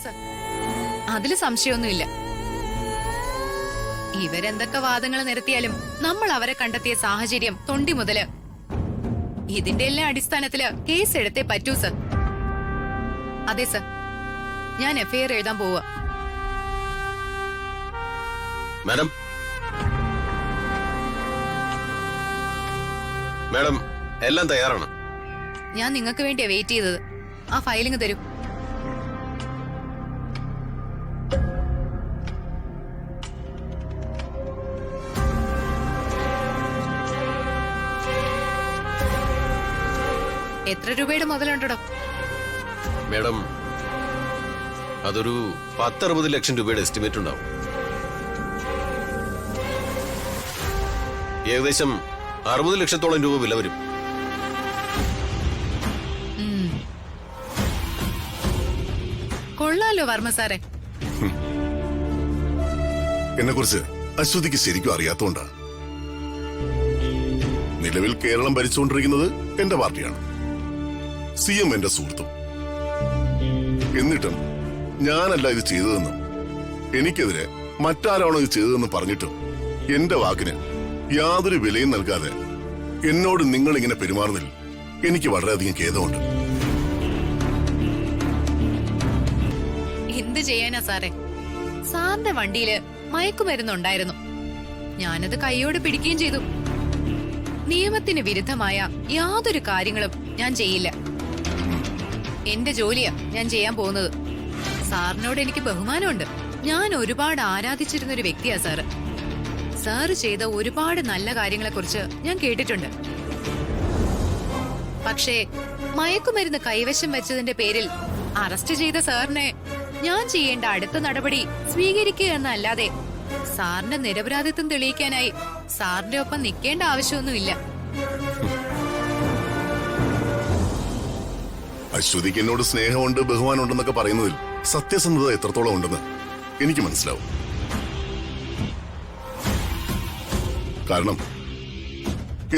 Sir, അതില് സംശയമൊന്നുമില്ല. ഇവരെന്തൊക്കെ വാദങ്ങൾ നിരത്തിയാലും നമ്മൾ അവരെ കണ്ടെത്തിയ സാഹചര്യം തൊണ്ടി മുതല് ഇതിന്റെ എല്ലാം അടിസ്ഥാനത്തില് കേസ് എടുത്തേ പറ്റൂ സർ. അതെ സർ, ഞാൻ എഫ്ഐആർ എഴുതാൻ പോവുക. മാഡം, മാഡം എല്ലാം തയ്യാറാണ്. ഞാൻ നിങ്ങൾക്ക് വേണ്ടിയാ വെയിറ്റ് ചെയ്തത്. ആ ഫയലിംഗ് തരൂ. എത്ര രൂപയുടെ മുതലുണ്ടോ? മാഡം, അതൊരു 10-60 ലക്ഷം രൂപയുടെ എസ്റ്റിമേറ്റ് ഉണ്ടാവും. ഏകദേശം 60 ലക്ഷത്തോളം രൂപ വില വരും. കൊള്ളാലോ വർമ്മ സാറേ. എന്നെ കുറിച്ച് അശ്വതിക്ക് ശരിക്കും അറിയാത്തോണ്ടാണ്. നിലവിൽ കേരളം ഭരിച്ചുകൊണ്ടിരിക്കുന്നത് എന്റെ പാർട്ടിയാണ്. CM എന്റെ സുഹൃത്തും. എന്നിട്ടും ഞാനല്ല ഇത് ചെയ്തതെന്നും എനിക്കെതിരെ മറ്റാരാണോ ഇത് ചെയ്തതെന്ന് പറഞ്ഞിട്ടും എന്റെ വാക്കിന് യാതൊരു വിലയും നൽകാതെ എന്നോട് നിങ്ങൾ ഇങ്ങനെ പെരുമാറുന്നതിൽ എനിക്ക് വളരെയധികം ഖേദമുണ്ട്. എന്ത് ചെയ്യാനാ സാറേ? സാറിന്റെ വണ്ടിയില് മയക്കുമരുന്നുണ്ടായിരുന്നു. ഞാനത് കൈയോടെ പിടിക്കുകയും ചെയ്തു. നിയമത്തിന് വിരുദ്ധമായ യാതൊരു കാര്യങ്ങളും ഞാൻ ചെയ്യില്ല. എന്റെ ജോലിയാ ഞാൻ ചെയ്യാൻ പോകുന്നത്. സാറിനോട് എനിക്ക് ബഹുമാനമുണ്ട്. ഞാൻ ഒരുപാട് ആരാധിച്ചിരുന്ന ഒരു വ്യക്തിയാ സാറ്. സാറ് ചെയ്ത ഒരുപാട് നല്ല കാര്യങ്ങളെ കുറിച്ച് ഞാൻ കേട്ടിട്ടുണ്ട്. പക്ഷേ മയക്കുമരുന്ന് കൈവശം വെച്ചതിന്റെ പേരിൽ അറസ്റ്റ് ചെയ്ത സാറിനെ ഞാൻ ചെയ്യേണ്ട അടുത്ത നടപടി സ്വീകരിക്കുക എന്നല്ലാതെ സാറിന്റെ നിരപരാധിത്വം തെളിയിക്കാനായി സാറിന്റെ ഒപ്പം നിൽക്കേണ്ട ആവശ്യമൊന്നുമില്ല. അശ്വതിക്ക് എന്നോട് സ്നേഹമുണ്ട്, ബഹുമാനമുണ്ടെന്നൊക്കെ പറയുന്നതിൽ സത്യസന്ധത എത്രത്തോളം ഉണ്ടെന്ന് എനിക്ക് മനസ്സിലാവും. കാരണം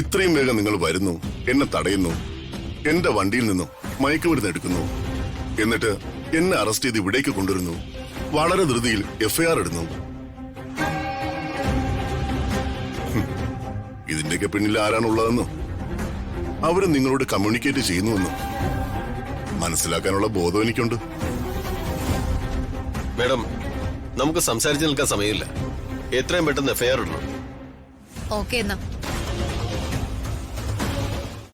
ഇത്രയും വേഗം നിങ്ങൾ വരുന്നു, എന്നെ തടയുന്നു, എന്റെ വണ്ടിയിൽ നിന്നും മയക്കുമരുന്ന് എടുക്കുന്നു, എന്നിട്ട് എന്നെ അറസ്റ്റ് ചെയ്ത് ഇവിടേക്ക് കൊണ്ടുവരുന്നു, വളരെ ധൃതിയിൽ FIR ഇടുന്നു. ഇതിന്റെയൊക്കെ പിന്നിൽ ആരാണുള്ളതെന്നോ അവര് നിങ്ങളോട് കമ്മ്യൂണിക്കേറ്റ് ചെയ്യുന്നുവെന്നോ മനസ്സിലാക്കാനുള്ള ബോധം എനിക്കുണ്ട്. മാഡം, നമുക്ക് സംസാരിച്ചു നിൽക്കാൻ സമയമില്ല. എത്രയും പെട്ടെന്ന് FIR ഇടണം. ഓക്കെ എന്നാ.